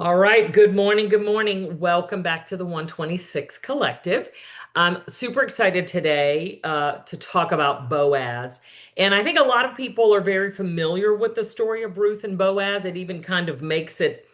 All right. Good morning. Good morning. Welcome back to the 126 Collective. I'm super excited today to talk about Boaz. And I think a lot of people are very familiar with the story of Ruth and Boaz. It even kind of makes it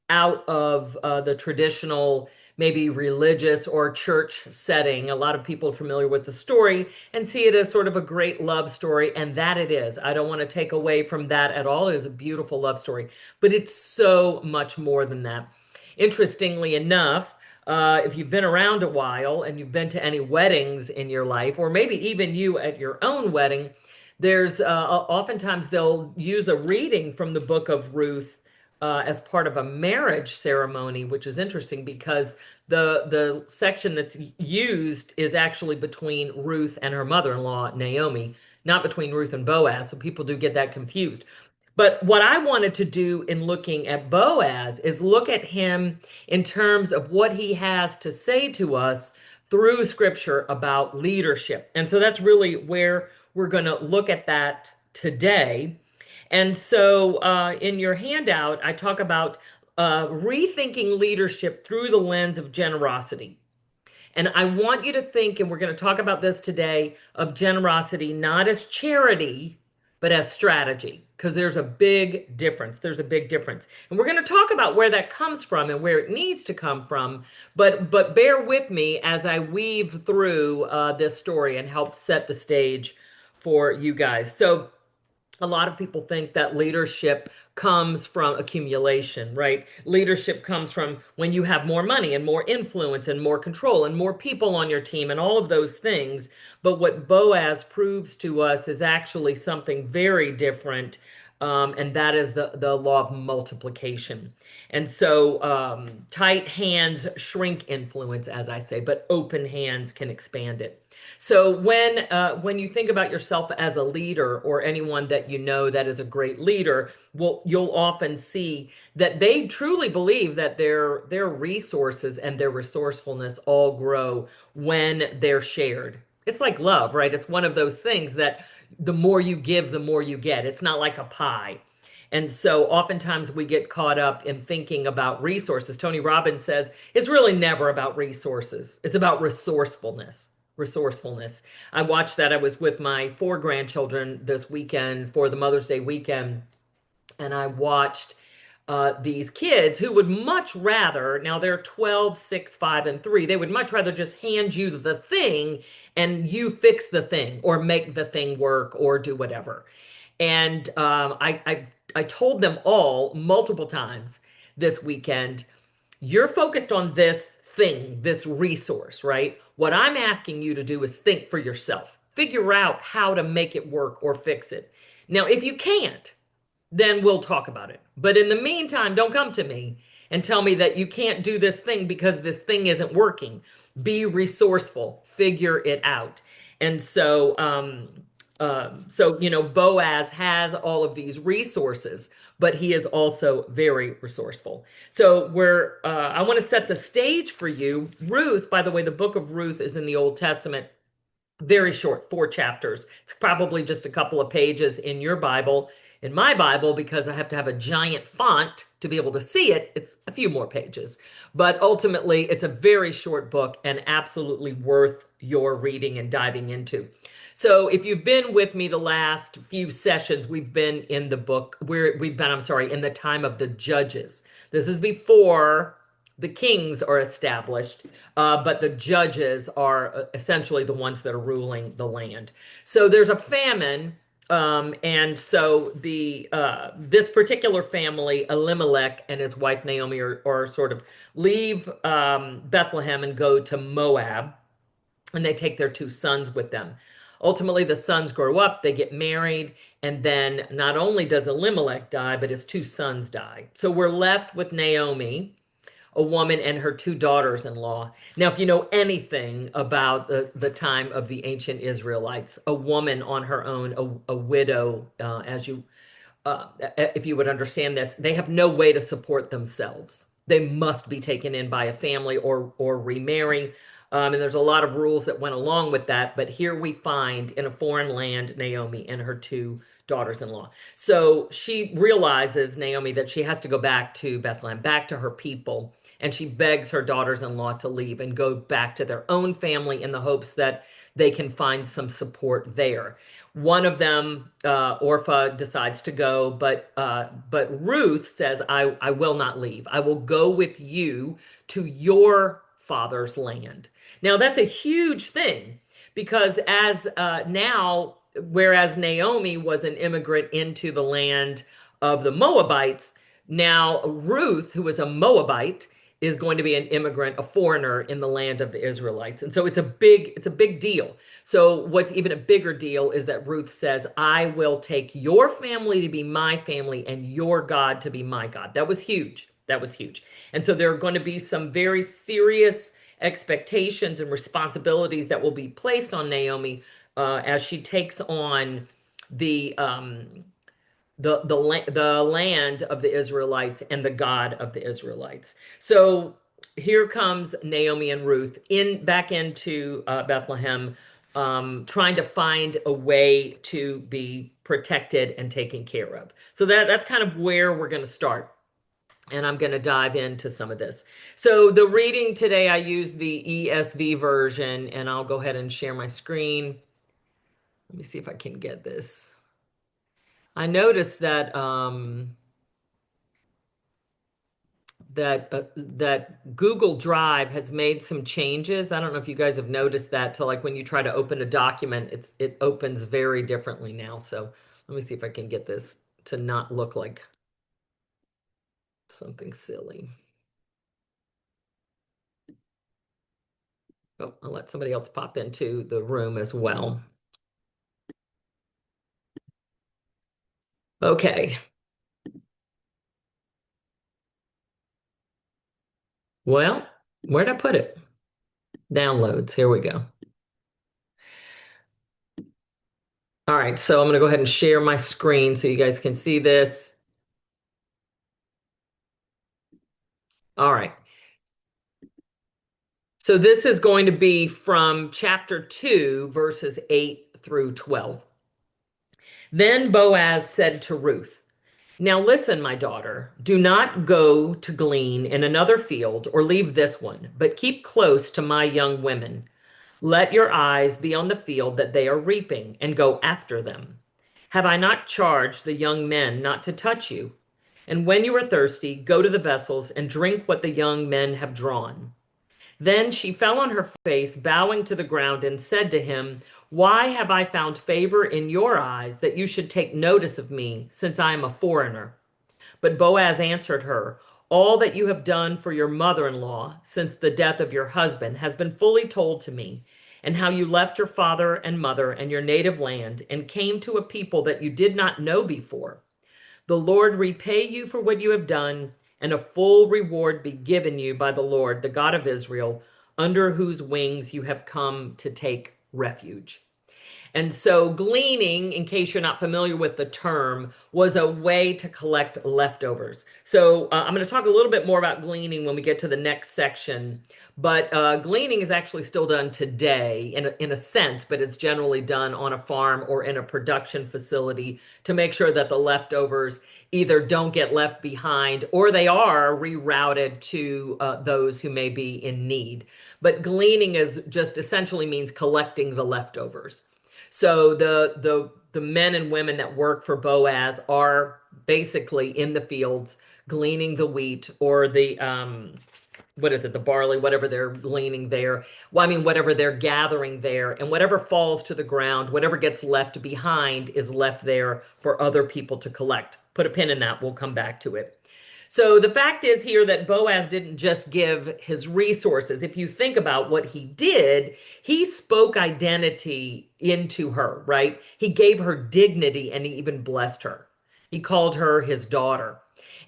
out of the traditional, maybe religious or church setting. A lot of people are familiar with the story and see it as sort of a great love story, and that it is. I don't want to take away from that at all. It is a beautiful love story, but it's so much more than that. Interestingly enough, if you've been around a while and you've been to any weddings in your life, or maybe even you at your own wedding, there's oftentimes they'll use a reading from the book of Ruth as part of a marriage ceremony, which is interesting because the section that's used is actually between Ruth and her mother-in-law, Naomi, not between Ruth and Boaz. So people do get that confused. But what I wanted to do in looking at Boaz is look at him in terms of what he has to say to us through scripture about leadership. And so that's really where we're going to look at that today. And so in your handout, I talk about rethinking leadership through the lens of generosity. And I want you to think, and we're going to talk about this today, of generosity not as charity, but as strategy, because there's a big difference. There's a big difference. And we're going to talk about where that comes from and where it needs to come from. But bear with me as I weave through this story and help set the stage for you guys. So a lot of people think that leadership comes from accumulation, right? Leadership comes from when you have more money and more influence and more control and more people on your team and all of those things. But what Boaz proves to us is actually something very different. And that is the law of multiplication. And so tight hands shrink influence, as I say, but open hands can expand it. So when you think about yourself as a leader or anyone that you know that is a great leader, well, you'll often see that they truly believe that their resources and their resourcefulness all grow when they're shared. It's like love, right? It's one of those things that the more you give, the more you get. It's not like a pie. And so oftentimes we get caught up in thinking about resources. Tony Robbins says it's really never about resources. It's about resourcefulness. Resourcefulness. I watched that. I was with my four grandchildren this weekend for the Mother's Day weekend, and I watched these kids who would much rather, now they're 12, 6, 5, and 3, they would much rather just hand you the thing and you fix the thing or make the thing work or do whatever. And I told them all multiple times this weekend, you're focused on this thing, this resource, right? What I'm asking you to do is think for yourself. Figure out how to make it work or fix it. Now, if you can't, then we'll talk about it. But in the meantime, don't come to me and tell me that you can't do this thing because this thing isn't working. Be resourceful, figure it out. And so Boaz has all of these resources, but he is also very resourceful. So I want to set the stage for you. Ruth, by the way, the book of Ruth is in the Old Testament, very short, 4 chapters. It's probably just a couple of pages in your Bible. In my Bible, because I have to have a giant font to be able to see it, it's a few more pages. But ultimately, it's a very short book and absolutely worth your reading and diving into. So if you've been with me the last few sessions, we've been in the book where we've been, I'm sorry, in the time of the judges. This is before the kings are established, but the judges are essentially the ones that are ruling the land. So there's a famine, and so the this particular family, Elimelech and his wife Naomi, are sort of leave Bethlehem and go to Moab, and they take their 2 sons with them. Ultimately, the sons grow up, they get married, and then not only does Elimelech die, but his 2 sons die. So we're left with Naomi, a woman, and her 2 daughters-in-law. Now, if you know anything about the time of the ancient Israelites, a woman on her own, a widow, if you would understand this, they have no way to support themselves. They must be taken in by a family or remarry. And there's a lot of rules that went along with that. But here we find in a foreign land, Naomi and her two daughters-in-law. So she realizes, Naomi, that she has to go back to Bethlehem, back to her people. And she begs her daughters-in-law to leave and go back to their own family in the hopes that they can find some support there. One of them, Orpha, decides to go, but Ruth says, I will not leave. I will go with you to your father's land. Now that's a huge thing because as now, whereas Naomi was an immigrant into the land of the Moabites, now Ruth, who was a Moabite, is going to be an immigrant, a foreigner in the land of the Israelites. And so it's a big deal. So what's even a bigger deal is that Ruth says, I will take your family to be my family and your God to be my God. That was huge. That was huge. And so there are going to be some very serious expectations and responsibilities that will be placed on Naomi as she takes on the the land of the Israelites and the God of the Israelites. So here comes Naomi and Ruth in back into Bethlehem, trying to find a way to be protected and taken care of. So that's kind of where we're going to start. And I'm going to dive into some of this. So the reading today, I use the ESV version, and I'll go ahead and share my screen. Let me see if I can get this. I noticed that that Google Drive has made some changes. I don't know if you guys have noticed that to like when you try to open a document, it opens very differently now. So let me see if I can get this to not look like something silly. Oh, I'll let somebody else pop into the room as well. Okay. Well, where'd I put it? Downloads. Here we go. All right, so I'm going to go ahead and share my screen so you guys can see this. All right. So this is going to be from chapter 2, verses 8 through 12. Then Boaz said to Ruth, now listen, my daughter, do not go to glean in another field or leave this one, but keep close to my young women. Let your eyes be on the field that they are reaping, and go after them. Have I not charged the young men not to touch you? And when you are thirsty, go to the vessels and drink what the young men have drawn. Then she fell on her face, bowing to the ground, and said to him, why have I found favor in your eyes that you should take notice of me, since I am a foreigner? But Boaz answered her, all that you have done for your mother-in-law since the death of your husband has been fully told to me, and how you left your father and mother and your native land and came to a people that you did not know before. The Lord repay you for what you have done, and a full reward be given you by the Lord, the God of Israel, under whose wings you have come to take refuge. And so gleaning, in case you're not familiar with the term, was a way to collect leftovers. So I'm going to talk a little bit more about gleaning when we get to the next section. But gleaning is actually still done today in a sense, but it's generally done on a farm or in a production facility to make sure that the leftovers either don't get left behind or they are rerouted to those who may be in need. But gleaning is just essentially means collecting the leftovers. So the men and women that work for Boaz are basically in the fields gleaning the wheat or the what is it, the barley, whatever they're gleaning there. Well, I mean, whatever they're gathering there, and whatever falls to the ground, whatever gets left behind is left there for other people to collect. Put a pin in that. We'll come back to it. So the fact is here that Boaz didn't just give his resources. If you think about what he did, he spoke identity into her, right? He gave her dignity and he even blessed her. He called her his daughter.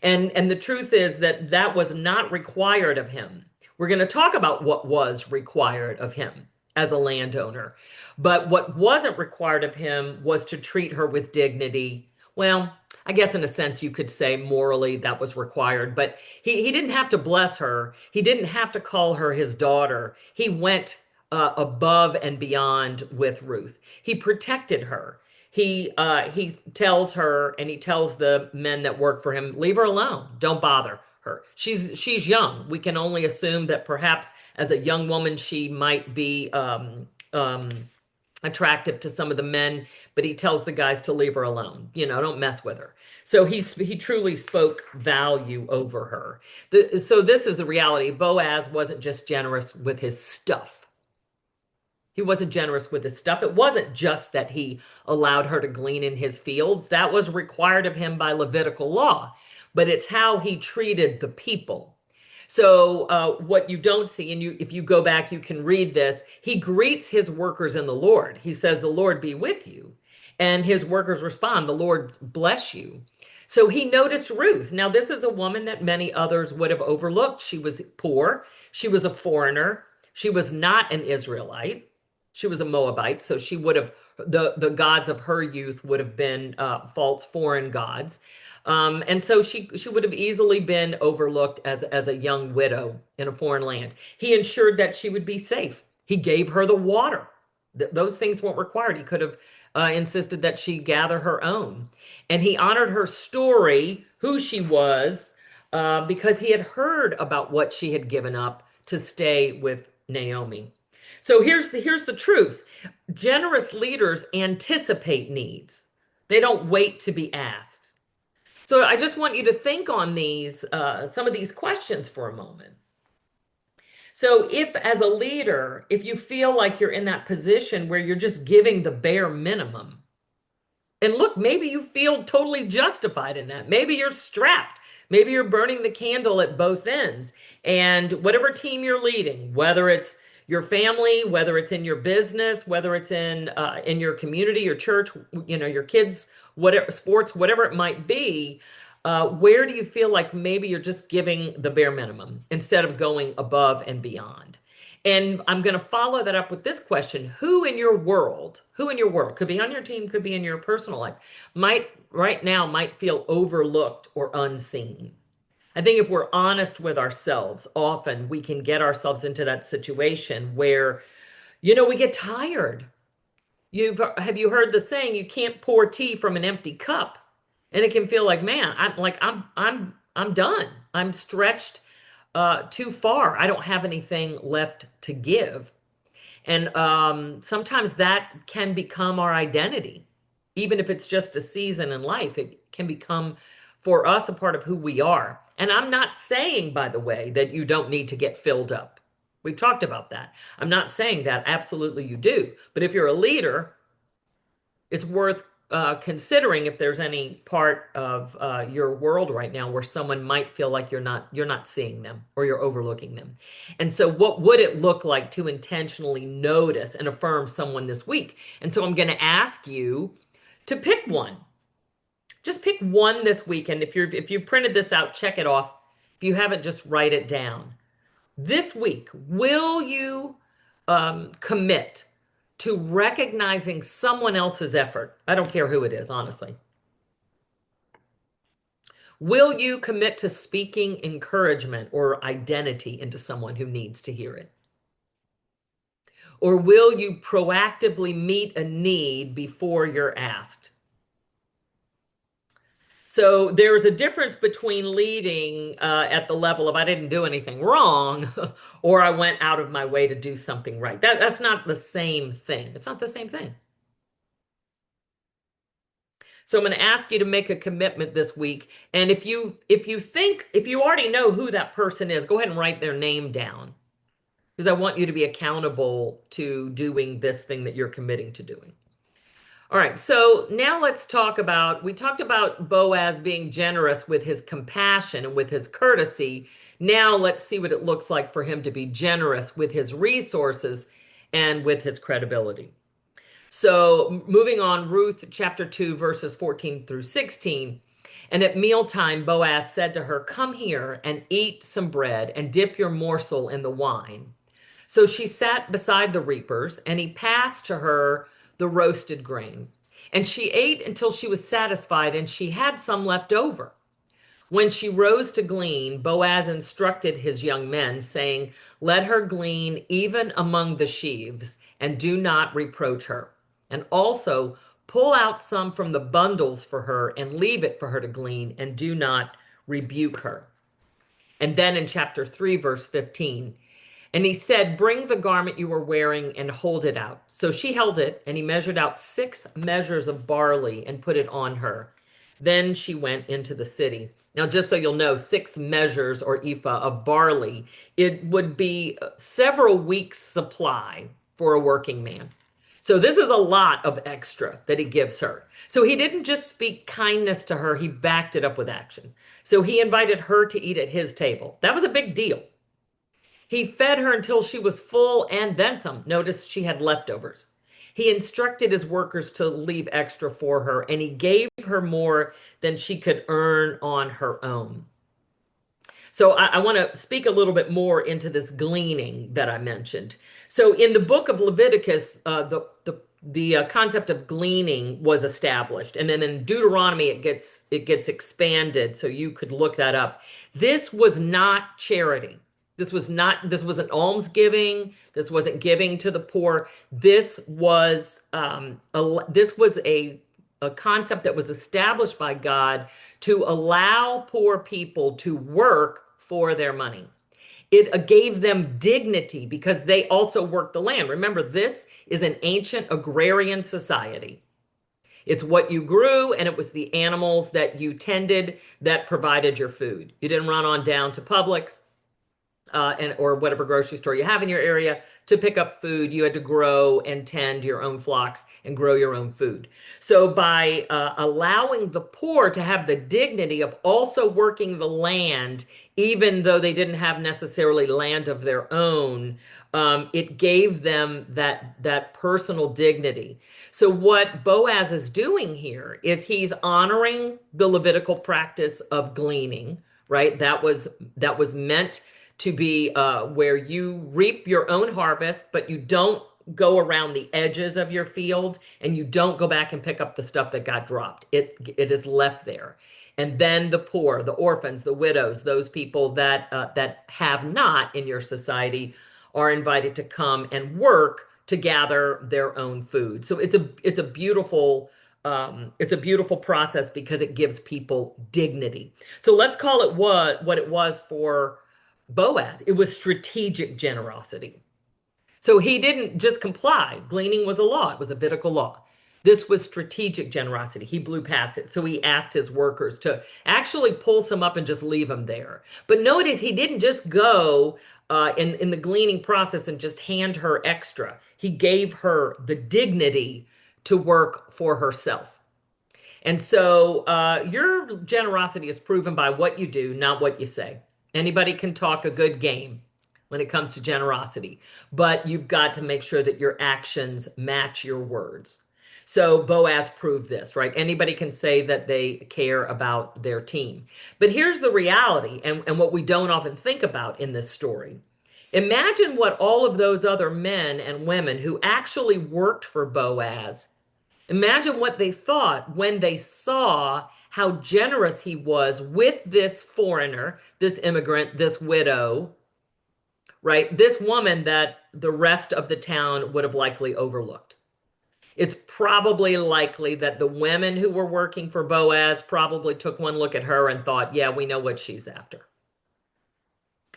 And the truth is that that was not required of him. We're going to talk about what was required of him as a landowner. But what wasn't required of him was to treat her with dignity. Well, I guess in a sense you could say morally that was required, but he didn't have to bless her. He didn't have to call her his daughter. He went above and beyond with Ruth. He protected her. he tells her, and he tells the men that work for him, leave her alone. Don't bother her. She's young. We can only assume that perhaps as a young woman she might be attractive to some of the men, but he tells the guys to leave her alone. Don't mess with her. So he truly spoke value over her. So this is the reality. Boaz wasn't just generous with his stuff. He wasn't generous with his stuff. It wasn't just that he allowed her to glean in his fields. That was required of him by Levitical law. But it's how he treated the people. So what you don't see, and if you go back, you can read this. He greets his workers in the Lord. He says, "The Lord be with you," and his workers respond, "The Lord bless you." So he noticed Ruth. Now, this is a woman that many others would have overlooked. She was poor. She was a foreigner. She was not an Israelite. She was a Moabite, so she would have the gods of her youth would have been false foreign gods. And so she would have easily been overlooked as a young widow in a foreign land. He ensured that she would be safe. He gave her the water. Those things weren't required. He could have insisted that she gather her own. And he honored her story, who she was, because he had heard about what she had given up to stay with Naomi. So here's the truth. Generous leaders anticipate needs. They don't wait to be asked. So I just want you to think on some of these questions for a moment. So if as a leader, if you feel like you're in that position where you're just giving the bare minimum, and look, maybe you feel totally justified in that. Maybe you're strapped. Maybe you're burning the candle at both ends. And whatever team you're leading, whether it's your family, whether it's in your business, whether it's in your community, your church, your kids, whatever sports, whatever it might be, where do you feel like maybe you're just giving the bare minimum instead of going above and beyond? And I'm going to follow that up with this question. Who in your world, could be on your team, could be in your personal life, right now might feel overlooked or unseen? I think if we're honest with ourselves, often we can get ourselves into that situation where, we get tired. Have you heard the saying, you can't pour tea from an empty cup? And it can feel like, man, I'm done. I'm stretched too far. I don't have anything left to give. And sometimes that can become our identity. Even if it's just a season in life, it can become for us a part of who we are. And I'm not saying, by the way, that you don't need to get filled up. We've talked about that. I'm not saying that. Absolutely you do. But if you're a leader, it's worth considering if there's any part of your world right now where someone might feel like you're not seeing them or you're overlooking them. And so what would it look like to intentionally notice and affirm someone this week? And so I'm going to ask you to pick one. Just pick one this week. And if you printed this out, check it off. If you haven't, just write it down. This week, will you commit to recognizing someone else's effort? I don't care who it is, honestly. Will you commit to speaking encouragement or identity into someone who needs to hear it? Or will you proactively meet a need before you're asked? So there's a difference between leading at the level of I didn't do anything wrong or I went out of my way to do something right. That's not the same thing. It's not the same thing. So I'm going to ask you to make a commitment this week. And if you already know who that person is, go ahead and write their name down, because I want you to be accountable to doing this thing that you're committing to doing. All right, so now let's we talked about Boaz being generous with his compassion and with his courtesy. Now let's see what it looks like for him to be generous with his resources and with his credibility. So moving on, Ruth chapter 2, verses 14 through 16. And at mealtime, Boaz said to her, "Come here and eat some bread and dip your morsel in the wine." So she sat beside the reapers, and he passed to her the roasted grain. And she ate until she was satisfied, and she had some left over. When she rose to glean, Boaz instructed his young men, saying, "Let her glean even among the sheaves, and do not reproach her. And also pull out some from the bundles for her and leave it for her to glean, and do not rebuke her. And then in chapter 3, verse 15, and he said, bring the garment you were wearing and hold it out. So she held it, and he measured out 6 measures of barley and put it on her. Then she went into the city. Now, just so you'll know, 6 measures or ephah of barley, it would be several weeks' supply for a working man. So this is a lot of extra that he gives her. So he didn't just speak kindness to her, he backed it up with action. So he invited her to eat at his table. That was a big deal. He fed her until she was full and then some. Notice she had leftovers. He instructed his workers to leave extra for her, and he gave her more than she could earn on her own. So I want to speak a little bit more into this gleaning that I mentioned. So in the book of Leviticus, the concept of gleaning was established, and then in Deuteronomy it gets expanded. So you could look that up. This was not charity. This wasn't almsgiving. This wasn't giving to the poor. This was a concept that was established by God to allow poor people to work for their money. It gave them dignity because they also worked the land. Remember, this is an ancient agrarian society. It's what you grew, and it was the animals that you tended that provided your food. You didn't run on down to Publix or whatever grocery store you have in your area to pick up food. You had to grow and tend your own flocks and grow your own food. So by allowing the poor to have the dignity of also working the land, even though they didn't have necessarily land of their own, it gave them that personal dignity. So what Boaz is doing here is he's honoring the Levitical practice of gleaning, right? That was meant to be where you reap your own harvest, but you don't go around the edges of your field, and you don't go back and pick up the stuff that got dropped. It is left there. And then the poor, the orphans, the widows, those people that have not in your society are invited to come and work to gather their own food. So it's a beautiful process because it gives people dignity. So let's call it what it was for Boaz. It was strategic generosity. So he didn't just comply. Gleaning was a law. It was a Levitical law. This was strategic generosity. He blew past it. So he asked his workers to actually pull some up and just leave them there. But notice he didn't just go in the gleaning process and just hand her extra. He gave her the dignity to work for herself. And so your generosity is proven by what you do, not what you say. Anybody can talk a good game when it comes to generosity, but you've got to make sure that your actions match your words. So Boaz proved this, right? Anybody can say that they care about their team. But here's the reality, and what we don't often think about in this story. Imagine what all of those other men and women who actually worked for Boaz, imagine what they thought when they saw how generous he was with this foreigner, this immigrant, this widow, right? This woman that the rest of the town would have likely overlooked. It's probably likely that the women who were working for Boaz probably took one look at her and thought, yeah, we know what she's after.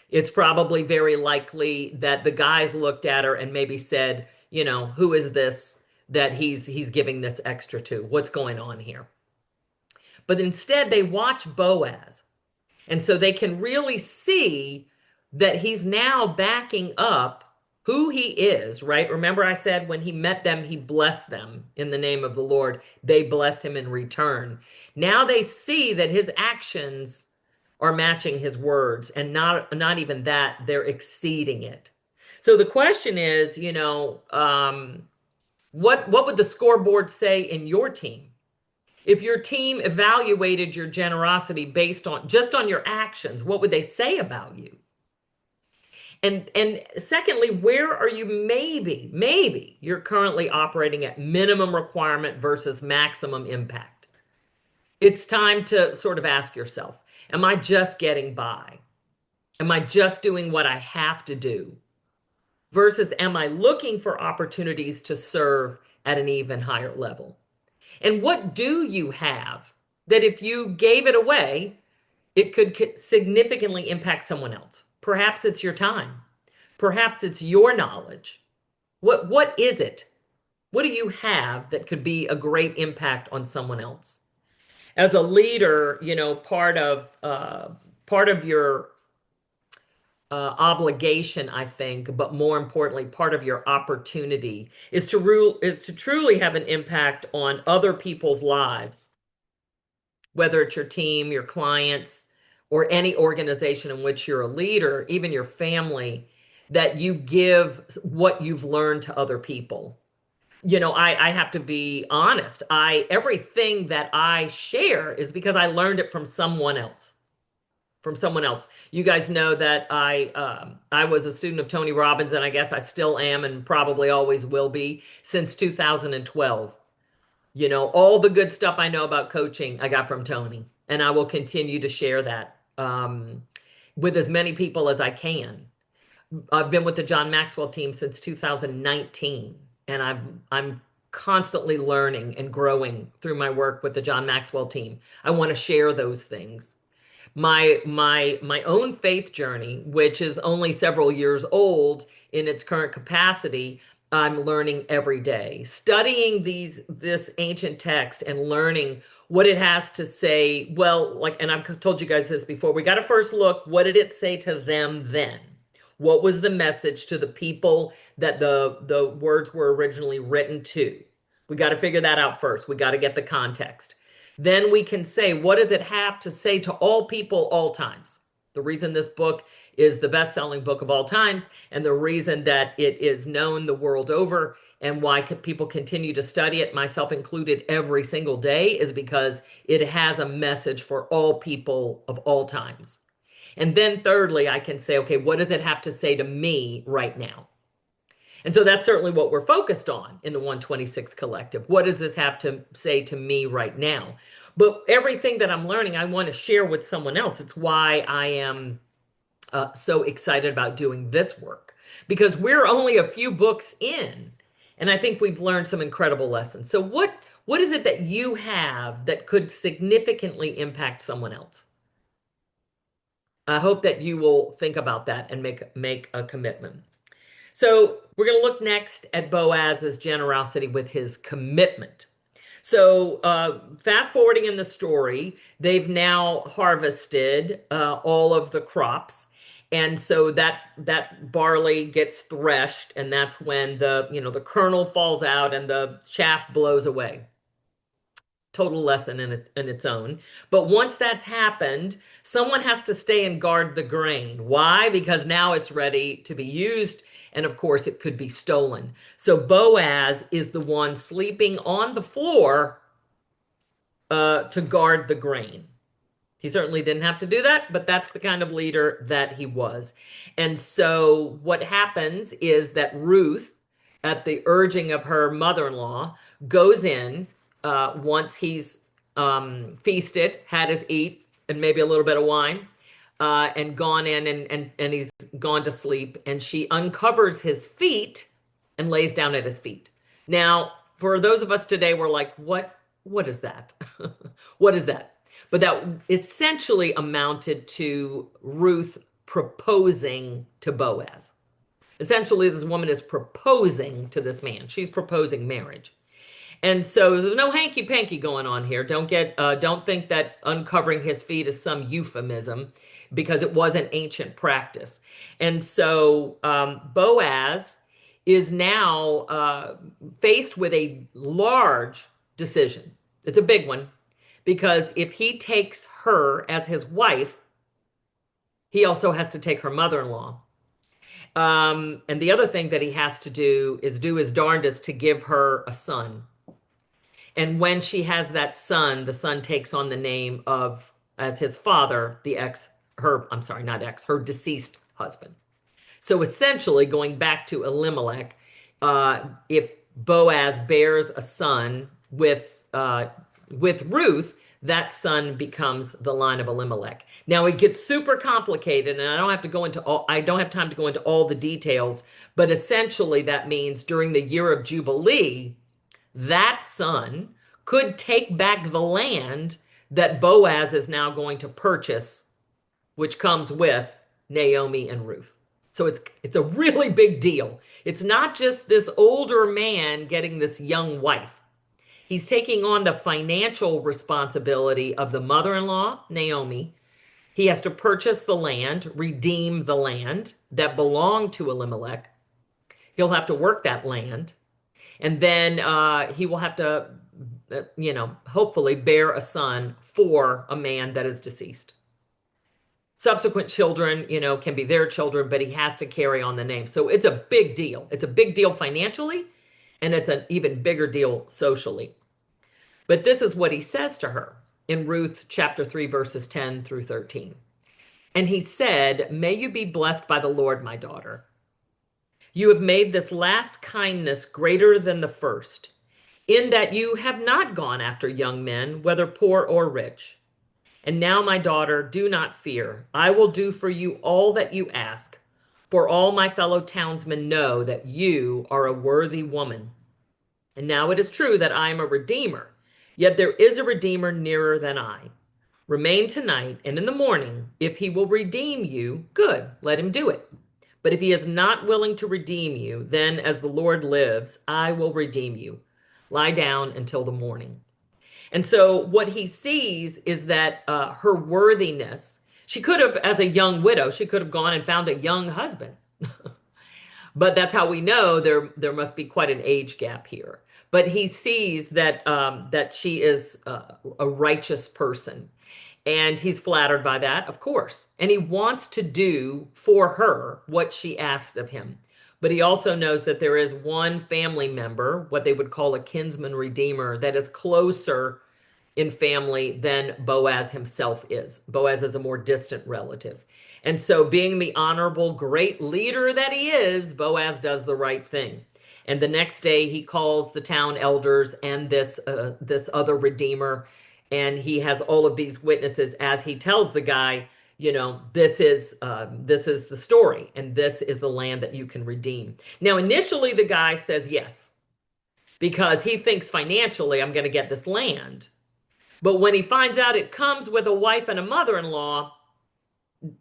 It's probably very likely that the guys looked at her and maybe said, you know, who is this that he's giving this extra to? What's going on here? But instead, they watch Boaz. And so they can really see that he's now backing up who he is, right? Remember I said when he met them, he blessed them in the name of the Lord. They blessed him in return. Now they see that his actions are matching his words, and not even that, they're exceeding it. So the question is, you know, what would the scoreboard say in your team? If your team evaluated your generosity based on just on your actions, what would they say about you? And secondly, where are you maybe you're currently operating at minimum requirement versus maximum impact? It's time to sort of ask yourself, am I just getting by? Am I just doing what I have to do? Versus am I looking for opportunities to serve at an even higher level? And what do you have that if you gave it away, it could significantly impact someone else? Perhaps it's your time. Perhaps it's your knowledge. What is it? What do you have that could be a great impact on someone else? As a leader, part of your obligation, I think, but more importantly, part of your opportunity is to truly have an impact on other people's lives, whether it's your team, your clients, or any organization in which you're a leader, even your family, that you give what you've learned to other people. I have to be honest. Everything that I share is because I learned it from someone else. From someone else. You guys know that I was a student of Tony Robbins, and I guess I still am, and probably always will be since 2012. All the good stuff I know about coaching, I got from Tony, and I will continue to share that with as many people as I can. I've been with the John Maxwell team since 2019, and I'm constantly learning and growing through my work with the John Maxwell team. I want to share those things. My own faith journey, which is only several years old in its current capacity, I'm learning every day, studying this ancient text and learning what it has to say. Well, and I've told you guys this before, we got to first look, what did it say to them then? What was the message to the people that the words were originally written to? We got to figure that out first. We got to get the context. Then we can say, what does it have to say to all people, all times? The reason this book is the best-selling book of all times, and the reason that it is known the world over, and why people continue to study it, myself included, every single day, is because it has a message for all people of all times. And then thirdly, I can say, okay, what does it have to say to me right now? And so that's certainly what we're focused on in the 126 Collective. What does this have to say to me right now? But everything that I'm learning, I want to share with someone else. It's why I am so excited about doing this work, because we're only a few books in, and I think we've learned some incredible lessons. So what is it that you have that could significantly impact someone else? I hope that you will think about that and make a commitment. So we're going to look next at Boaz's generosity with his commitment. So fast forwarding in the story, they've now harvested all of the crops. And so that barley gets threshed, and that's when the kernel falls out and the chaff blows away. Total lesson in its own. But once that's happened, someone has to stay and guard the grain. Why? Because now it's ready to be used. And of course, it could be stolen. So Boaz is the one sleeping on the floor to guard the grain. He certainly didn't have to do that, but that's the kind of leader that he was. And so what happens is that Ruth, at the urging of her mother-in-law, goes in once he's feasted, had his eat, and maybe a little bit of wine, and gone in and he's gone to sleep, and she uncovers his feet and lays down at his feet. Now, for those of us today, we're like, what is that? What is that? But that essentially amounted to Ruth proposing to Boaz. Essentially, this woman is proposing to this man. She's proposing marriage. And so there's no hanky-panky going on here. Don't think that uncovering his feet is some euphemism, because it was an ancient practice. And so Boaz is now faced with a large decision. It's a big one, because if he takes her as his wife, he also has to take her mother-in-law. And the other thing that he has to do is do his darndest to give her a son. And when she has that son, the son takes on the name of, as his father, her deceased husband. So essentially, going back to Elimelech, if Boaz bears a son with Ruth, that son becomes the line of Elimelech. Now it gets super complicated, and I don't have time to go into all the details, but essentially that means during the year of Jubilee, that son could take back the land that Boaz is now going to purchase, which comes with Naomi and Ruth. So it's a really big deal. It's not just this older man getting this young wife. He's taking on the financial responsibility of the mother-in-law, Naomi. He has to purchase the land, redeem the land that belonged to Elimelech. He'll have to work that land. And then he will have to, hopefully bear a son for a man that is deceased. Subsequent children, can be their children, but he has to carry on the name. So it's a big deal. It's a big deal financially, and it's an even bigger deal socially. But this is what he says to her in Ruth chapter 3, verses 10 through 13. And he said, "May you be blessed by the Lord, my daughter. You have made this last kindness greater than the first, in that you have not gone after young men, whether poor or rich. And now, my daughter, do not fear. I will do for you all that you ask, for all my fellow townsmen know that you are a worthy woman. And now it is true that I am a redeemer, yet there is a redeemer nearer than I. Remain tonight, and in the morning, if he will redeem you, good, let him do it. But if he is not willing to redeem you, then as the Lord lives, I will redeem you. Lie down until the morning." And so what he sees is that her worthiness, she could have, as a young widow, she could have gone and found a young husband. But that's how we know there must be quite an age gap here. But he sees that that she is a righteous person. And he's flattered by that, of course. And he wants to do for her what she asks of him. But he also knows that there is one family member, what they would call a kinsman redeemer, that is closer in family than Boaz himself is. Boaz is a more distant relative. And so, being the honorable, great leader that he is, Boaz does the right thing. And the next day, he calls the town elders and this other redeemer, and he has all of these witnesses as he tells the guy, this is the story, and this is the land that you can redeem. Now, initially, the guy says yes, because he thinks financially, I'm going to get this land. But when he finds out it comes with a wife and a mother-in-law,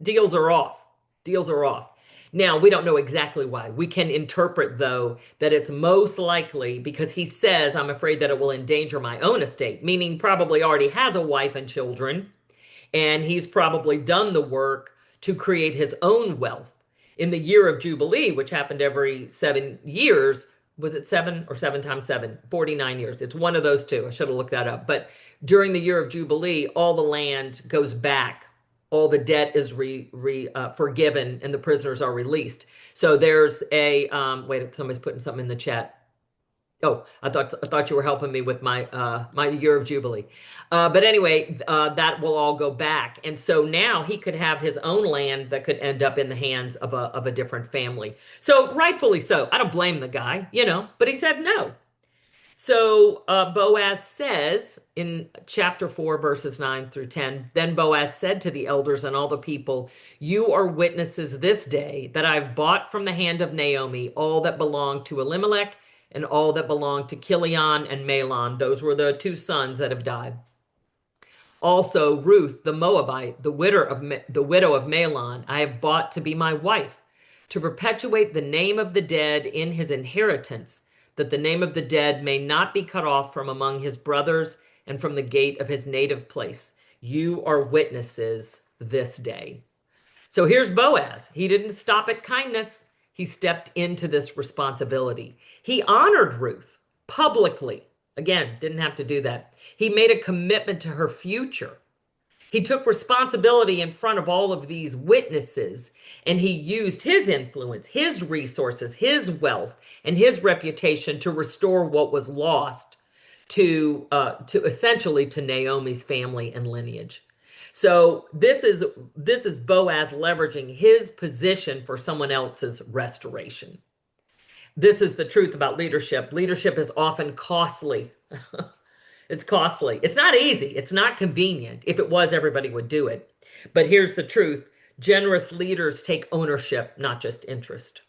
deals are off. Deals are off. Now, we don't know exactly why. We can interpret, though, that it's most likely because he says, I'm afraid that it will endanger my own estate, meaning probably already has a wife and children, and he's probably done the work to create his own wealth. In the year of Jubilee, which happened every 7 years, was it 7 or 7 times 7? 49 years. It's one of those two. I should have looked that up. But during the year of Jubilee, all the land goes back. All the debt is forgiven, and the prisoners are released. So there's a wait. Somebody's putting something in the chat. Oh, I thought you were helping me with my my year of Jubilee. But anyway, that will all go back, and so now he could have his own land that could end up in the hands of a different family. So rightfully so. I don't blame the guy, but he said no. So Boaz says in chapter 4, verses 9 through 10, then Boaz said to the elders and all the people, you are witnesses this day that I've bought from the hand of Naomi all that belonged to Elimelech and all that belonged to Chilion and Mahlon. Those were the two sons that have died. Also Ruth, the Moabite, the widow of Mahlon, I have bought to be my wife, to perpetuate the name of the dead in his inheritance, that the name of the dead may not be cut off from among his brothers and from the gate of his native place. You are witnesses this day. So here's Boaz. He didn't stop at kindness. He stepped into this responsibility. He honored Ruth publicly. Again, didn't have to do that. He made a commitment to her future. He took responsibility in front of all of these witnesses, and he used his influence, his resources, his wealth, and his reputation to restore what was lost to essentially to Naomi's family and lineage. So this is Boaz leveraging his position for someone else's restoration. This is the truth about leadership. Leadership is often costly. It's costly. It's not easy. It's not convenient. If it was, everybody would do it. But here's the truth. Generous leaders take ownership, not just interest.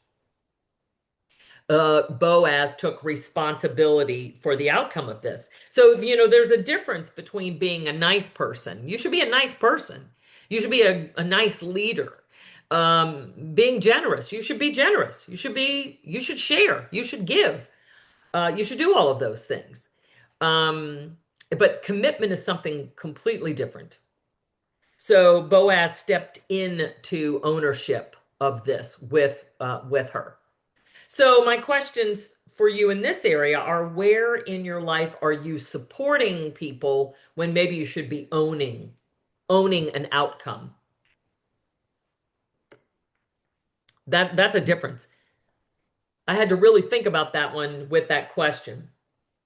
Boaz took responsibility for the outcome of this. So, there's a difference between being a nice person. You should be a nice person. You should be a nice leader. Being generous. You should be generous. You should share. You should give. You should do all of those things. Um, but commitment is something completely different. So Boaz stepped into ownership of this with her. So my questions for you in this area are: where in your life are you supporting people when maybe you should be owning an outcome? That's a difference. I had to really think about that one with that question.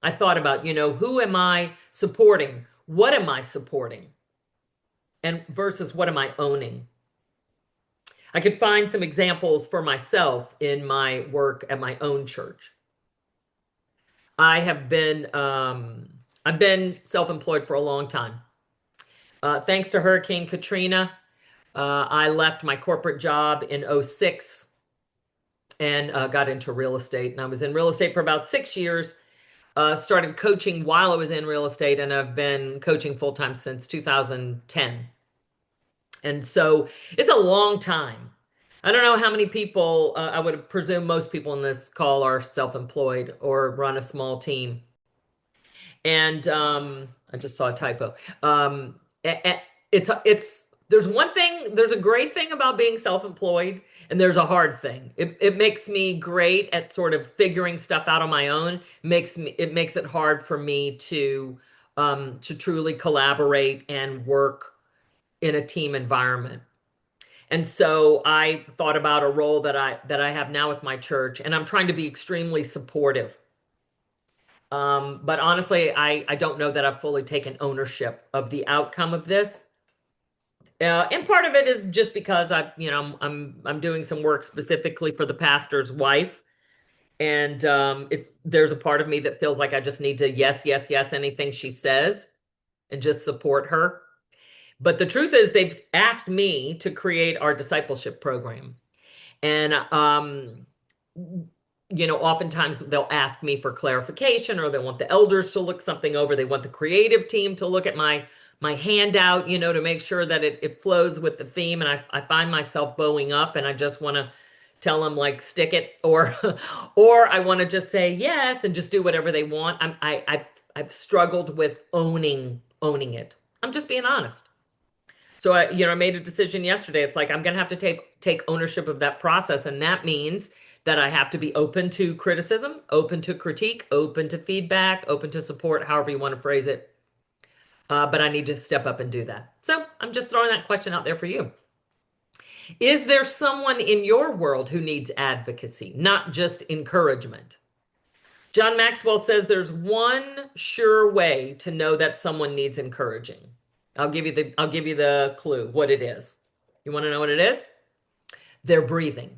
I thought about, who am I supporting? What am I supporting? And versus what am I owning? I could find some examples for myself in my work at my own church. I have been I've been self-employed for a long time. Thanks to Hurricane Katrina, I left my corporate job in '06 and got into real estate. And I was in real estate for about 6 years. Started coaching while I was in real estate, and I've been coaching full time since 2010. And so it's a long time. I don't know how many people, I would presume most people in this call are self-employed or run a small team. And I just saw a typo. There's a great thing about being self-employed, and there's a hard thing. It makes me great at sort of figuring stuff out on my own. It makes it hard for me to truly collaborate and work in a team environment. And so I thought about a role that I have now with my church, and I'm trying to be extremely supportive. But honestly, I don't know that I've fully taken ownership of the outcome of this. And part of it is just because I'm doing some work specifically for the pastor's wife, and there's a part of me that feels like I just need to yes, yes, yes anything she says, and just support her. But the truth is, they've asked me to create our discipleship program. And, oftentimes they'll ask me for clarification, or they want the elders to look something over. They want the creative team to look at my handout, to make sure that it flows with the theme. And I find myself bowing up, and I just want to tell them, like, stick it, or or I want to just say yes and just do whatever they want. I've struggled with owning it. I'm just being honest. So I made a decision yesterday. It's like I'm going to have to take ownership of that process, and that means that I have to be open to criticism, open to critique, open to feedback, open to support, however you want to phrase it. But I need to step up and do that. So I'm just throwing that question out there for you. Is there someone in your world who needs advocacy, not just encouragement? John Maxwell says there's one sure way to know that someone needs encouraging. I'll give you the clue what it is. You want to know what it is? They're breathing.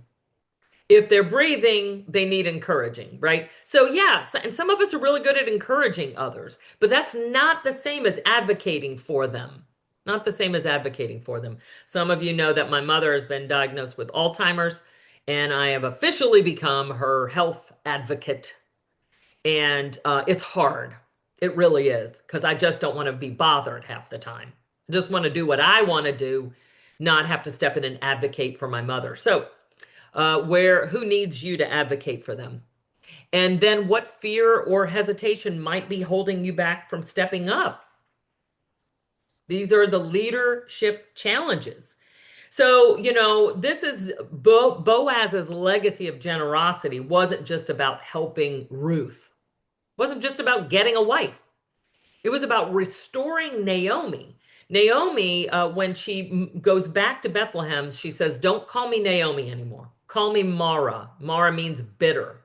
If they're breathing, they need encouraging, right? So yeah, and some of us are really good at encouraging others, but that's not the same as advocating for them. Not the same as advocating for them. Some of you know that my mother has been diagnosed with Alzheimer's, and I have officially become her health advocate. And it's hard. It really is, because I just don't want to be bothered half the time. I just want to do what I want to do, not have to step in and advocate for my mother. So who needs you to advocate for them? And then what fear or hesitation might be holding you back from stepping up? These are the leadership challenges. So, this is Boaz's legacy of generosity wasn't just about helping Ruth. It wasn't just about getting a wife. It was about restoring Naomi. Naomi, when she goes back to Bethlehem, she says, "Don't call me Naomi anymore. Call me Mara." Mara means bitter,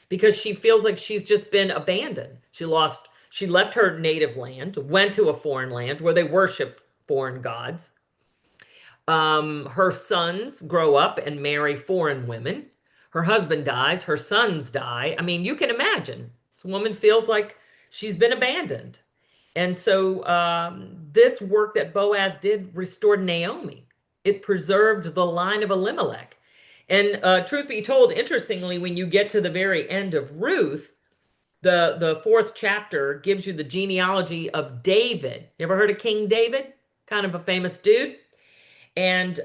because she feels like she's just been abandoned. She left her native land, went to a foreign land where they worship foreign gods. Her sons grow up and marry foreign women. Her husband dies, her sons die. I mean, you can imagine. This woman feels like she's been abandoned. And so this work that Boaz did restored Naomi. It preserved the line of Elimelech. And truth be told, interestingly, when you get to the very end of Ruth, the fourth chapter gives you the genealogy of David. You ever heard of King David? Kind of a famous dude. And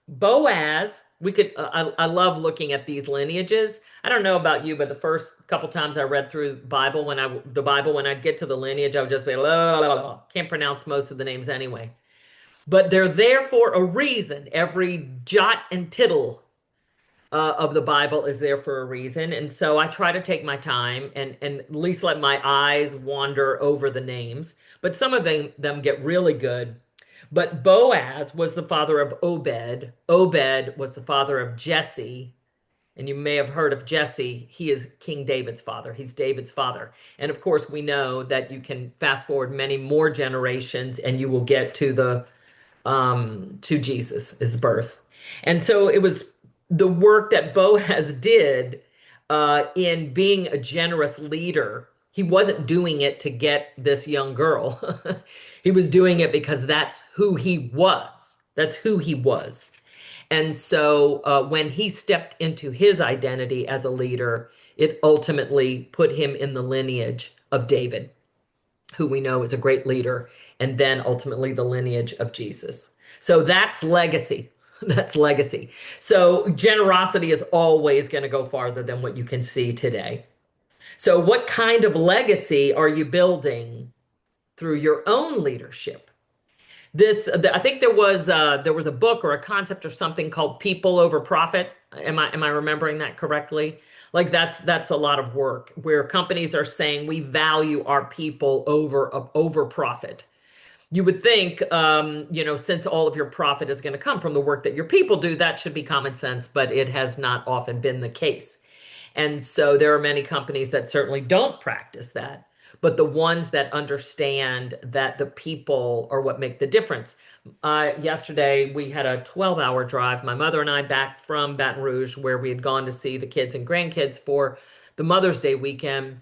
Boaz, we could, I love looking at these lineages. I don't know about you, but the first couple times I read through the Bible, when I'd get to the lineage, I would just be, la, la, la, la. Can't pronounce most of the names anyway. But they're there for a reason. Every jot and tittle of the Bible is there for a reason. And so I try to take my time and at least let my eyes wander over the names. But some of them get really good. But Boaz was the father of Obed. Obed was the father of Jesse. And you may have heard of Jesse. He is King David's father. He's David's father. And of course, we know that you can fast forward many more generations and you will get to Jesus, his birth. And so it was the work that Boaz did in being a generous leader. He wasn't doing it to get this young girl. He was doing it because that's who he was. That's who he was. And so when he stepped into his identity as a leader, it ultimately put him in the lineage of David, who we know is a great leader, and then ultimately the lineage of Jesus. So that's legacy. That's legacy. So generosity is always going to go farther than what you can see today. So what kind of legacy are you building through your own leadership? I think there was a book or a concept or something called people over profit. Am I remembering that correctly? Like that's a lot of work where companies are saying we value our people over profit. You would think, since all of your profit is going to come from the work that your people do, that should be common sense, but it has not often been the case. And so there are many companies that certainly don't practice that, but the ones that understand that the people are what make the difference. Yesterday, we had a 12-hour drive, my mother and I, back from Baton Rouge, where we had gone to see the kids and grandkids for the Mother's Day weekend.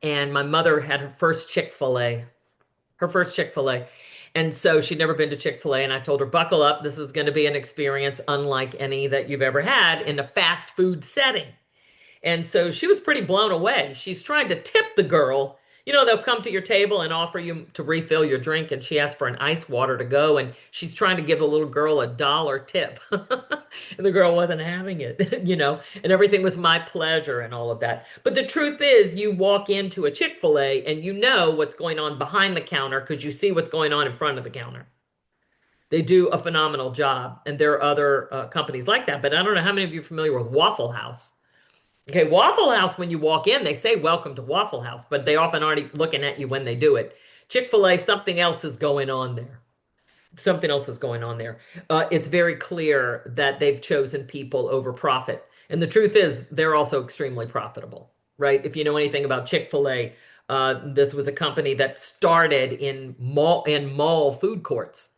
And my mother had her first Chick-fil-A. And so she'd never been to Chick-fil-A. And I told her, buckle up. This is going to be an experience unlike any that you've ever had in a fast food setting. And so she was pretty blown away. She's trying to tip the girl. They'll come to your table and offer you to refill your drink, and she asked for an ice water to go, and she's trying to give the little girl $1 tip. And the girl wasn't having it, and everything was my pleasure and all of that. But the truth is, you walk into a Chick-fil-A and you know what's going on behind the counter because you see what's going on in front of the counter. They do a phenomenal job, and there are other companies like that. But I don't know how many of you are familiar with Waffle House. Okay, Waffle House, when you walk in, they say welcome to Waffle House, but they often aren't looking at you when they do it. Chick-fil-A, something else is going on there. Something else is going on there. It's very clear that they've chosen people over profit. And the truth is, they're also extremely profitable, right? If you know anything about Chick-fil-A, this was a company that started in mall food courts.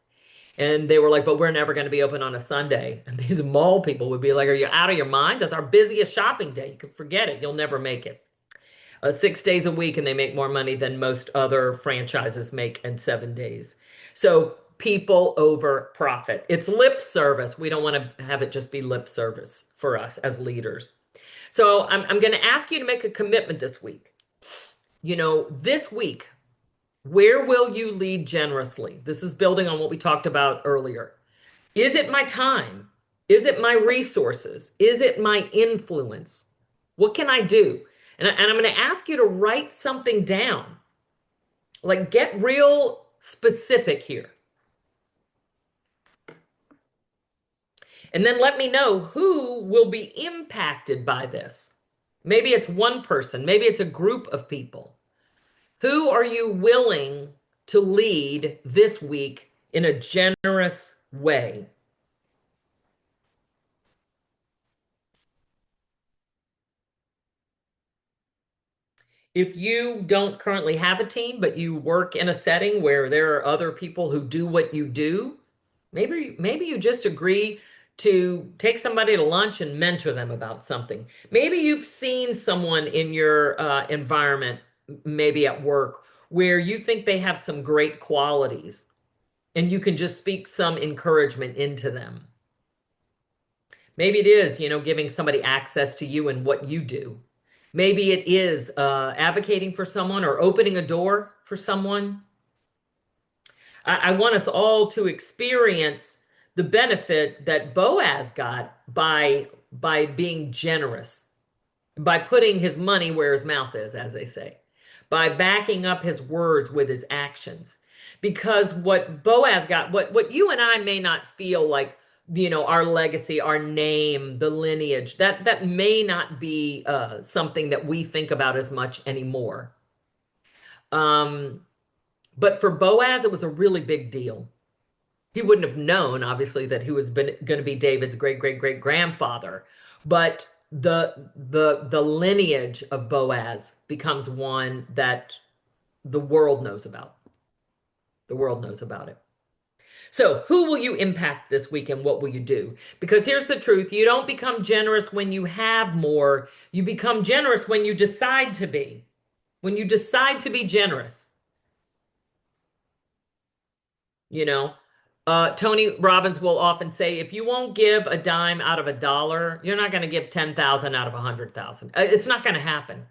And they were like, but we're never going to be open on a Sunday. And these mall people would be like, are you out of your mind? That's our busiest shopping day. You can forget it. You'll never make it. 6 days a week, and they make more money than most other franchises make in 7 days. So people over profit. It's lip service. We don't want to have it just be lip service for us as leaders. So I'm going to ask you to make a commitment this week. This week, where will you lead generously? This is building on what we talked about earlier. Is it my time? Is it my resources? Is it my influence? What can I do? And I'm going to ask you to write something down. Like, get real specific here. And then let me know who will be impacted by this. Maybe it's one person. Maybe it's a group of people. Who are you willing to lead this week in a generous way? If you don't currently have a team, but you work in a setting where there are other people who do what you do, maybe you just agree to take somebody to lunch and mentor them about something. Maybe you've seen someone in your environment, maybe at work, where you think they have some great qualities and you can just speak some encouragement into them. Maybe it is, giving somebody access to you and what you do. Maybe it is advocating for someone or opening a door for someone. I want us all to experience the benefit that Boaz got by being generous, by putting his money where his mouth is, as they say, by backing up his words with his actions. Because what Boaz got, what you and I may not feel like, our legacy, our name, the lineage, that may not be something that we think about as much anymore. Um, but for Boaz, it was a really big deal. He wouldn't have known, obviously, that he was going to be David's great great great grandfather, but the lineage of Boaz becomes one that the world knows about. The world knows about it. So, who will you impact this week and what will you do? Because here's the truth, you don't become generous when you have more. You become generous when you decide to be. When you decide to be generous, you know. Tony Robbins will often say, if you won't give a dime out of a dollar, you're not going to give 10,000 out of 100,000. It's not going to happen.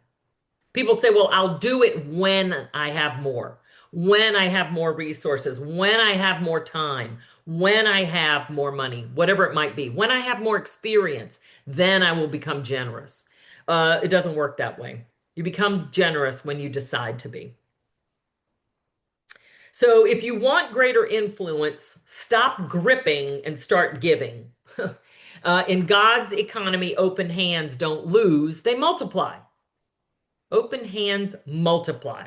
People say, well, I'll do it when I have more, when I have more resources, when I have more time, when I have more money, whatever it might be, when I have more experience, then I will become generous. It doesn't work that way. You become generous when you decide to be. So if you want greater influence, stop gripping and start giving. In God's economy, open hands don't lose, they multiply. Open hands multiply.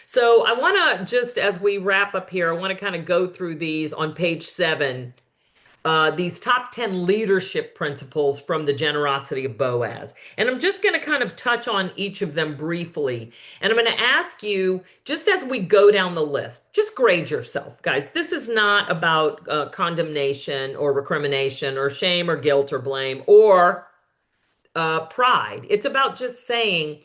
So I want to just, as we wrap up here, I want to kind of go through these on page 7, these top 10 leadership principles from the generosity of Boaz. And I'm just going to kind of touch on each of them briefly. And I'm going to ask you, just as we go down the list, just grade yourself, guys. This is not about condemnation or recrimination or shame or guilt or blame or pride. It's about just saying,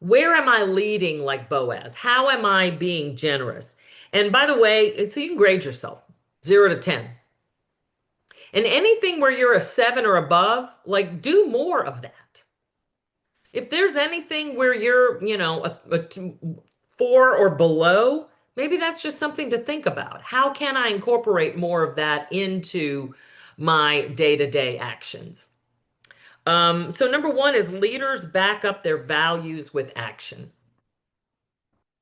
where am I leading like Boaz? How am I being generous? And by the way, so you can grade yourself 0 to 10. And anything where you're a 7 or above, like do more of that. If there's anything where you're, a 4 or below, maybe that's just something to think about. How can I incorporate more of that into my day-to-day actions? So number 1 is leaders back up their values with action,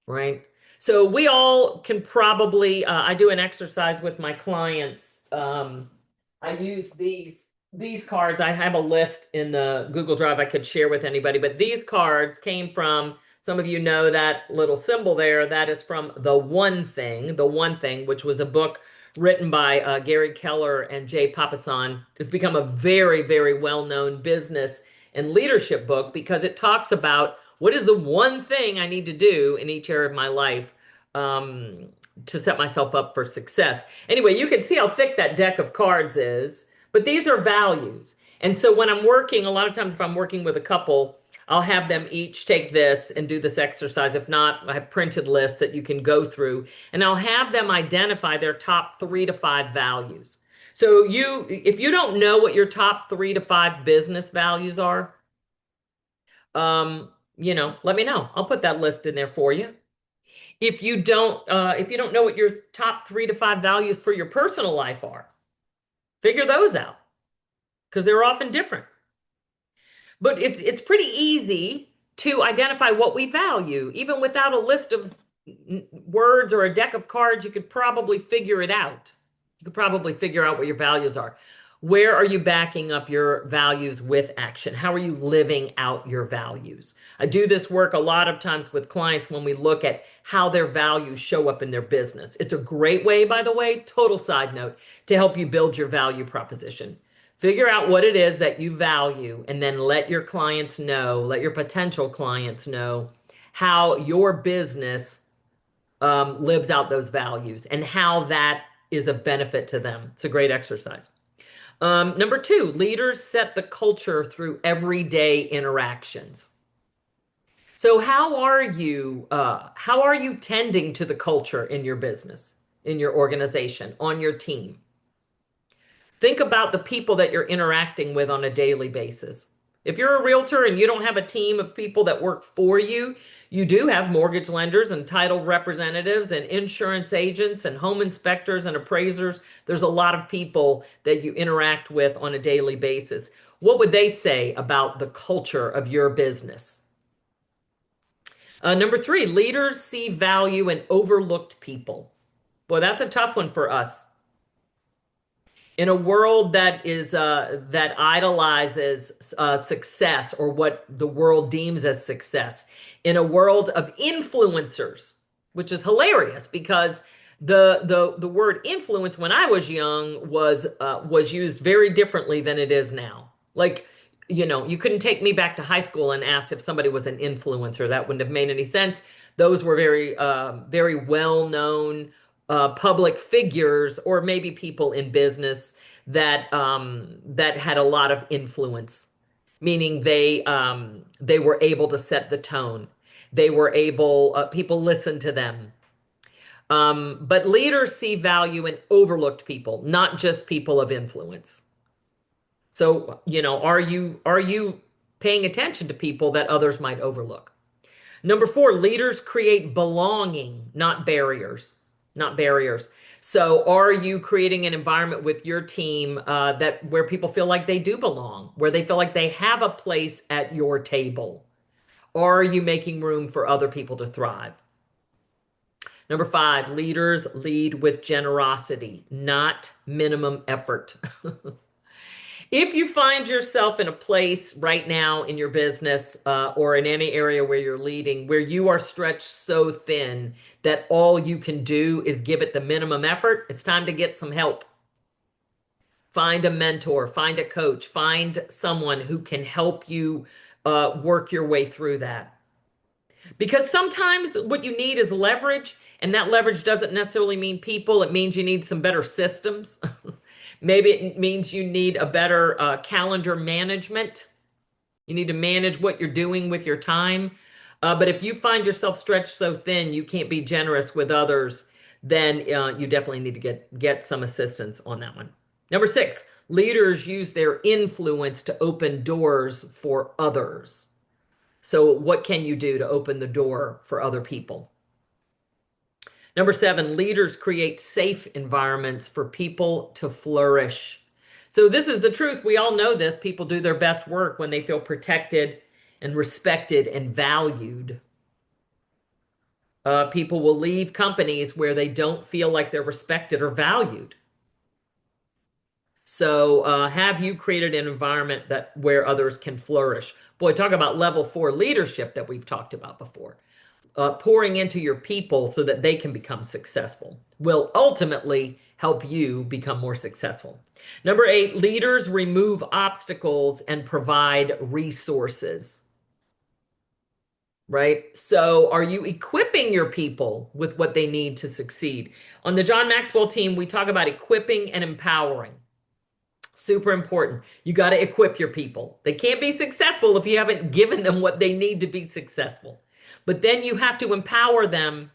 right? So we all can probably, I do an exercise with my clients. I use these cards. I have a list in the Google Drive I could share with anybody, but these cards came from, some of you know that little symbol there, that is from The One Thing, which was a book written by Gary Keller and Jay Papasan. It's become a very, very well-known business and leadership book because it talks about what is the one thing I need to do in each area of my life to set myself up for success. Anyway, you can see how thick that deck of cards is, but these are values. And so when I'm working, a lot of times if I'm working with a couple, I'll have them each take this and do this exercise. If not, I have printed lists that you can go through, and I'll have them identify their top 3 to 5 values. So if you don't know what your top 3 to 5 business values are, let me know. I'll put that list in there for you. If you don't know what your top 3 to 5 values for your personal life are, figure those out because they're often different. But it's pretty easy to identify what we value. Even without a list of words or a deck of cards, you could probably figure it out. You could probably figure out what your values are. Where are you backing up your values with action? How are you living out your values? I do this work a lot of times with clients when we look at how their values show up in their business. It's a great way, by the way, total side note, to help you build your value proposition. Figure out what it is that you value and then let your clients know, let your potential clients know how your business lives out those values and how that is a benefit to them. It's a great exercise. Number 2, leaders set the culture through everyday interactions. So how are you tending to the culture in your business, in your organization, on your team? Think about the people that you're interacting with on a daily basis. If you're a realtor and you don't have a team of people that work for you, you do have mortgage lenders and title representatives and insurance agents and home inspectors and appraisers. There's a lot of people that you interact with on a daily basis. What would they say about the culture of your business? Number three, leaders see value in overlooked people. Boy, that's a tough one for us. In a world that idolizes success or what the world deems as success, in a world of influencers, which is hilarious because the word influence when I was young was used very differently than it is now. Like, you couldn't take me back to high school and asked if somebody was an influencer. That wouldn't have made any sense. Those were very well known public figures, or maybe people in business that had a lot of influence, meaning they were able to set the tone. They were able, people listened to them. But leaders see value in overlooked people, not just people of influence. So, are you paying attention to people that others might overlook? Number four, leaders create belonging, not barriers. Not barriers. So, are you creating an environment with your team that where people feel like they do belong, where they feel like they have a place at your table? Are you making room for other people to thrive? Number five, leaders lead with generosity, not minimum effort. If you find yourself in a place right now in your business or in any area where you're leading, where you are stretched so thin that all you can do is give it the minimum effort, it's time to get some help. Find a mentor, find a coach, find someone who can help you work your way through that. Because sometimes what you need is leverage, and that leverage doesn't necessarily mean people. It means you need some better systems. Maybe it means you need a better calendar management. You need to manage what you're doing with your time. But if you find yourself stretched so thin you can't be generous with others, then you definitely need to get some assistance on that one. Number six, leaders use their influence to open doors for others. So what can you do to open the door for other people? Number seven, leaders create safe environments for people to flourish. So this is the truth. We all know this. People do their best work when they feel protected and respected and valued. People will leave companies where they don't feel like they're respected or valued. So have you created an environment that where others can flourish? Boy, talk about level four leadership that we've talked about before. Pouring into your people so that they can become successful will ultimately help you become more successful. Number eight, leaders remove obstacles and provide resources. Right? So, are you equipping your people with what they need to succeed? On the John Maxwell team, we talk about equipping and empowering. Super important. You got to equip your people. They can't be successful if you haven't given them what they need to be successful. But then you have to empower them.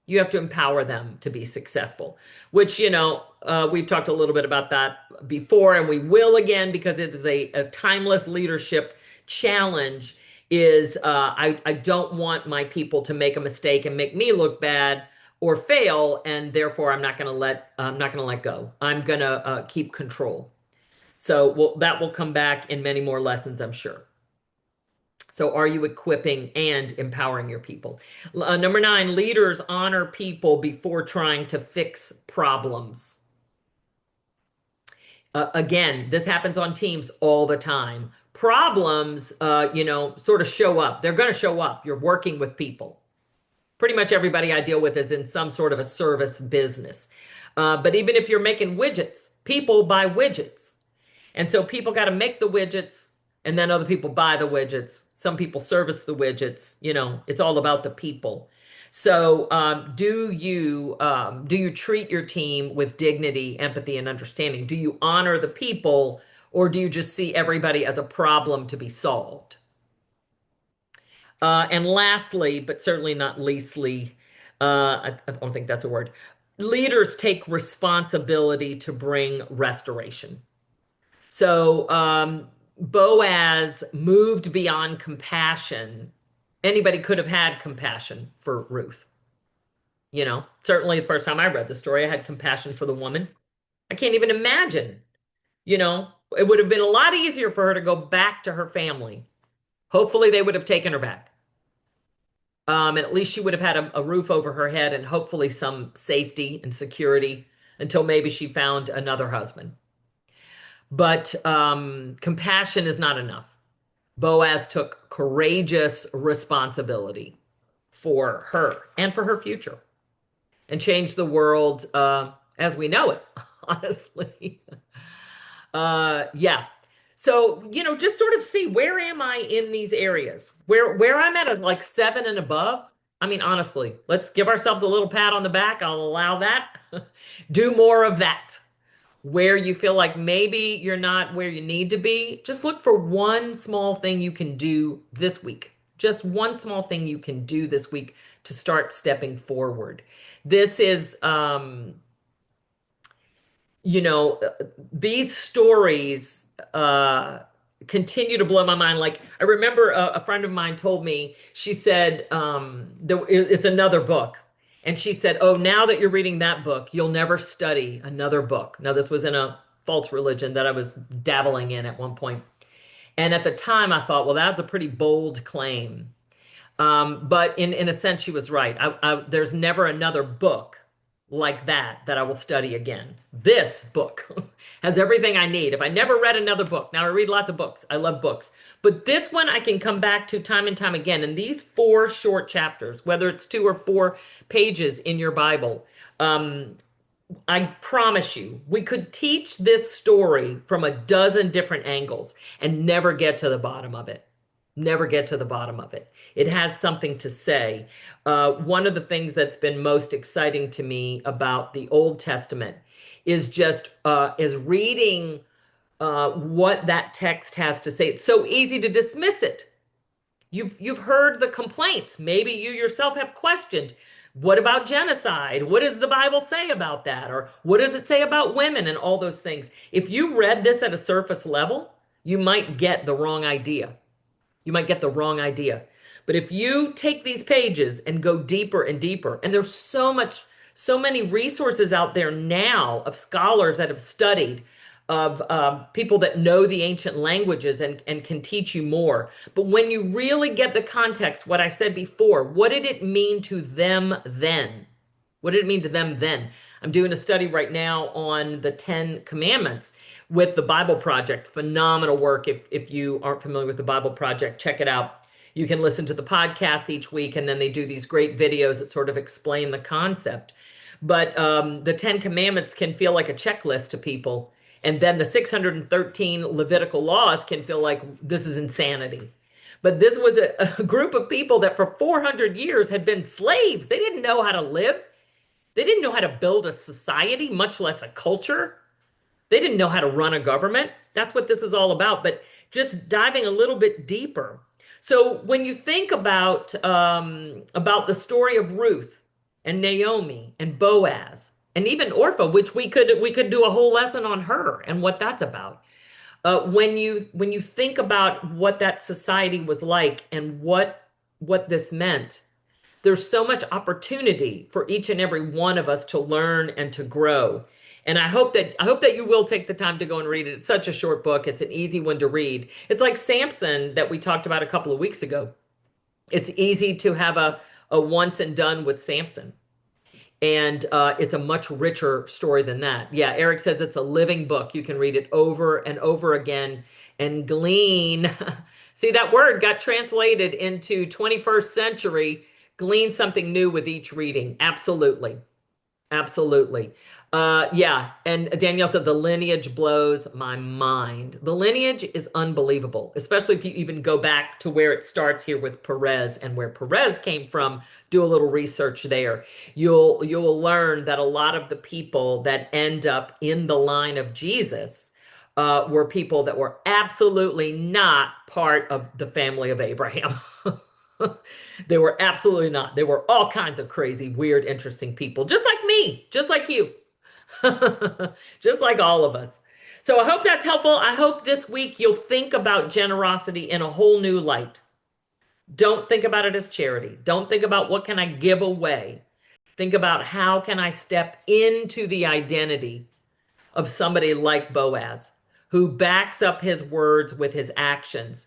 You have to empower them to be successful, which, we've talked a little bit about that before, and we will again because it is a timeless leadership challenge. I don't want my people to make a mistake and make me look bad or fail, and therefore I'm not going to let go. I'm going to keep control. So that will come back in many more lessons, I'm sure. So are you equipping and empowering your people? Number nine, leaders honor people before trying to fix problems. Again, this happens on teams all the time. Problems, sort of show up. They're going to show up. You're working with people. Pretty much everybody I deal with is in some sort of a service business. But even if you're making widgets, people buy widgets. And so people got to make the widgets and then other people buy the widgets. Some people service the widgets. It's all about the people. So do you treat your team with dignity, empathy, and understanding? Do you honor the people, or do you just see everybody as a problem to be solved? And lastly, but certainly not leastly, I don't think that's a word. leaders take responsibility to bring restoration. So Boaz moved beyond compassion. Anybody could have had compassion for Ruth. Certainly the first time I read the story, I had compassion for the woman. I can't even imagine, it would have been a lot easier for her to go back to her family. Hopefully, they would have taken her back. And at least she would have had a roof over her head and hopefully some safety and security until maybe she found another husband. But compassion is not enough. Boaz took courageous responsibility for her and for her future and changed the world as we know it, honestly. Yeah. So, just sort of see where am I in these areas? Where I'm at like 7 and above. I mean, honestly, let's give ourselves a little pat on the back. I'll allow that. Do more of that. Where you feel like maybe you're not where you need to be, just look for one small thing you can do this week. Just one small thing you can do this week to start stepping forward. This is you know, these stories continue to blow my mind. Like I remember a friend of mine told me, she said, it's another book. And she said, oh, now that you're reading that book, you'll never study another book. Now, this was in a false religion that I was dabbling in at one point. And at the time, I thought, well, that's a pretty bold claim. But in a sense, she was right. There's never another book like that I will study again. This book has everything I need. If I never read another book, now I read lots of books. I love books. But this one I can come back to time and time again. And these 4 short chapters, whether it's 2 or 4 pages in your Bible, I promise you, we could teach this story from a dozen different angles and never get to the bottom of it. Never get to the bottom of it. It has something to say. One of the things that's been most exciting to me about the Old Testament is just is reading what that text has to say. It's so easy to dismiss it. You've heard the complaints. Maybe you yourself have questioned. What about genocide? What does the Bible say about that? Or what does it say about women and all those things? If you read this at a surface level, you might get the wrong idea. You might get the wrong idea. But if you take these pages and go deeper and deeper, and there's so many resources out there now of scholars that have studied, of people that know the ancient languages and can teach you more. But when you really get the context, what I said before, what did it mean to them then? What did it mean to them then? I'm doing a study right now on the 10 Commandments with the Bible Project. Phenomenal work. If you aren't familiar with the Bible Project, check it out. You can listen to the podcast each week, and then they do these great videos that sort of explain the concept. But the 10 Commandments can feel like a checklist to people. And then the 613 Levitical laws can feel like this is insanity. But this was a group of people that for 400 years had been slaves. They didn't know how to live. They didn't know how to build a society, much less a culture. They didn't know how to run a government. That's what this is all about. But just diving a little bit deeper. So when you think about the story of Ruth and Naomi and Boaz and even Orpha, which we could do a whole lesson on her and what that's about. When you think about what that society was like and what this meant, there's so much opportunity for each and every one of us to learn and to grow. And I hope that you will take the time to go and read it. It's such a short book. It's an easy one to read. It's like Samson that we talked about a couple of weeks ago. It's easy to have a once and done with Samson. And it's a much richer story than that. Yeah, Eric says it's a living book. You can read it over and over again and glean. See, that word got translated into 21st century. Glean something new with each reading. Absolutely. Absolutely. Yeah. And Danielle said the lineage blows my mind. The lineage is unbelievable, especially if you even go back to where it starts here with Perez and where Perez came from. Do a little research there. You'll learn that a lot of the people that end up in the line of Jesus were people that were absolutely not part of the family of Abraham. They were absolutely not. They were all kinds of crazy, weird, interesting people, just like me, just like you, just like all of us. So I hope that's helpful. I hope this week you'll think about generosity in a whole new light. Don't think about it as charity. Don't think about what can I give away. Think about how can I step into the identity of somebody like Boaz, who backs up his words with his actions.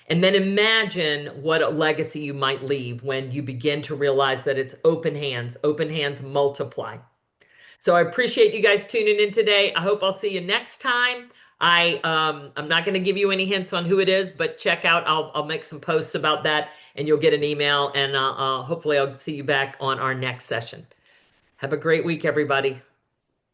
And then imagine what a legacy you might leave when you begin to realize that it's open hands multiply. So I appreciate you guys tuning in today. I hope I'll see you next time. I'm not going to give you any hints on who it is, but check out. I'll make some posts about that, and you'll get an email. And hopefully I'll see you back on our next session. Have a great week, everybody.